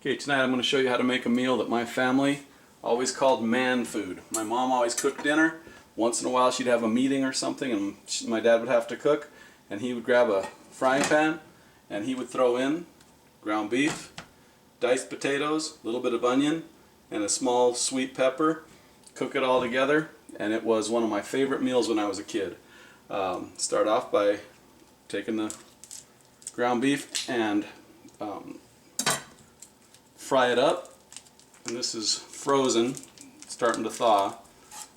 Okay, tonight I'm going to show you how to make a meal that my family always called man food. My mom always cooked dinner. Once in a while she'd have a meeting or something and my dad would have to cook, and he would grab a frying pan and he would throw in ground beef, diced potatoes, a little bit of onion, and a small sweet pepper. Cook it all together, and it was one of my favorite meals when I was a kid. Start off by taking the ground beef and fry it up, and this is frozen, starting to thaw,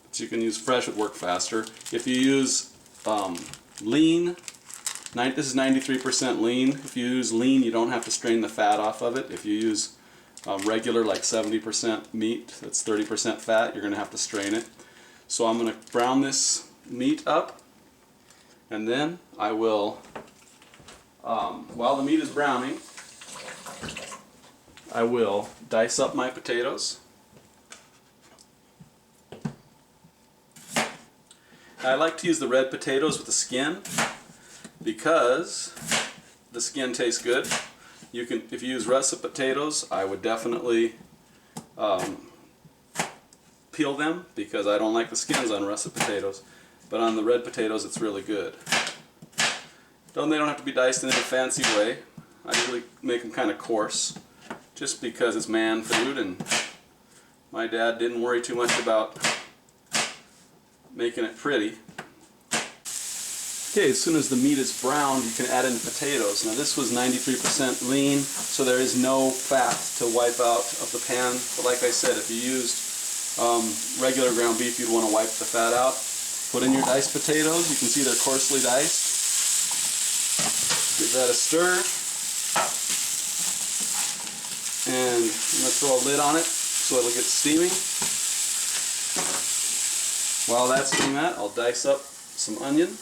but you can use fresh, would work faster. If you use lean, this is 93% lean. If you use lean, you don't have to strain the fat off of it. If you use regular, like 70% meat, that's 30% fat, you're going to have to strain it. So I'm going to brown this meat up, and then I will, while the meat is browning, I will dice up my potatoes. I like to use the red potatoes with the skin because the skin tastes good. You can, if you use russet potatoes, I would definitely peel them because I don't like the skins on russet potatoes. But on the red potatoes, it's really good. They don't have to be diced in a fancy way. I usually make them kind of coarse, just because it's man food, and my dad didn't worry too much about making it pretty. Okay, as soon as the meat is browned, you can add in the potatoes. Now this was 93% lean, so there is no fat to wipe out of the pan. But like I said, if you used regular ground beef, you'd want to wipe the fat out. Put in your diced potatoes. You can see they're coarsely diced. Give that a stir. And I'm going to throw a lid on it so it'll get steaming. While that's doing that, I'll dice up some onion.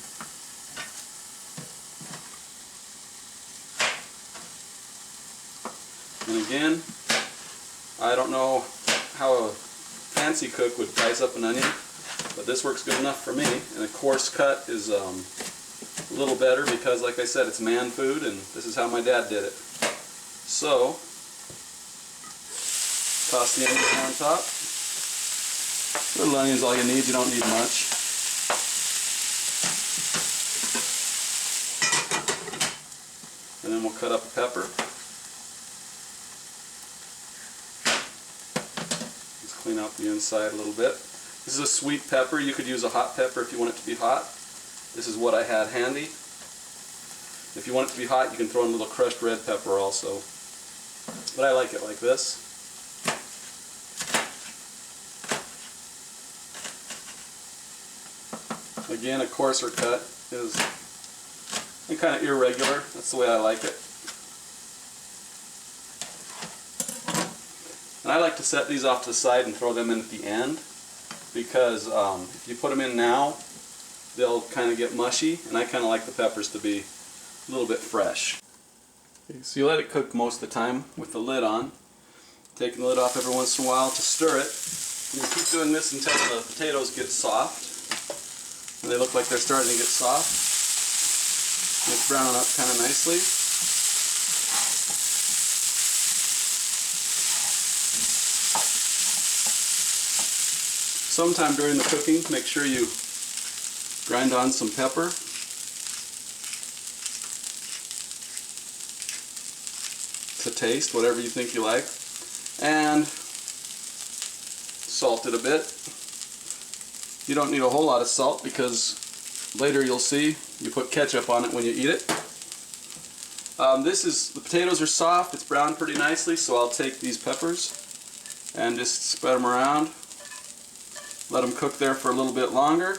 And again, I don't know how a fancy cook would dice up an onion, but this works good enough for me. And a coarse cut is a little better because, like I said, it's man food, and this is how my dad did it. So, toss the onions on top. Little onions all you need, you don't need much. And then we'll cut up a pepper. Let's clean out the inside a little bit. This is a sweet pepper. You could use a hot pepper if you want it to be hot. This is what I had handy. If you want it to be hot, you can throw in a little crushed red pepper also. But I like it like this. Again, a coarser cut is kind of irregular. That's the way I like it. And I like to set these off to the side and throw them in at the end because if you put them in now, they'll kind of get mushy, and I kind of like the peppers to be a little bit fresh. Okay, so you let it cook most of the time with the lid on, taking the lid off every once in a while to stir it. And you keep doing this until the potatoes get soft. And they look like they're starting to get soft. It's browning up kind of nicely. Sometime during the cooking, make sure you grind on some pepper. To taste, whatever you think you like. And salt it a bit. You don't need a whole lot of salt because later you'll see you put ketchup on it when you eat it. The potatoes are soft, it's browned pretty nicely, so I'll take these peppers and just spread them around. Let them cook there for a little bit longer,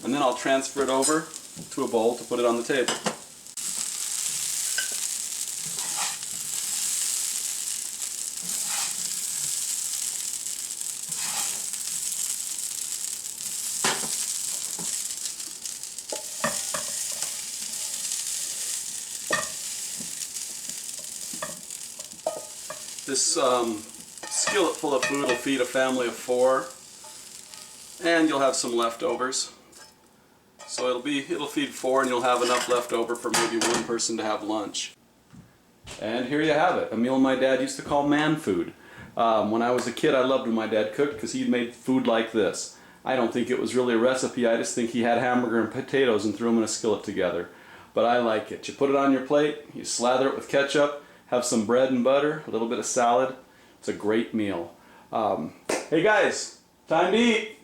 and then I'll transfer it over to a bowl to put it on the table. This skillet full of food will feed a family of 4, and you'll have some leftovers. So it'll feed 4, and you'll have enough left over for maybe one person to have lunch. And here you have it, a meal my dad used to call man food. When I was a kid, I loved when my dad cooked because he made food like this. I don't think it was really a recipe, I just think he had hamburger and potatoes and threw them in a skillet together. But I like it. You put it on your plate, you slather it with ketchup, have some bread and butter, a little bit of salad. It's a great meal. Hey guys, time to eat!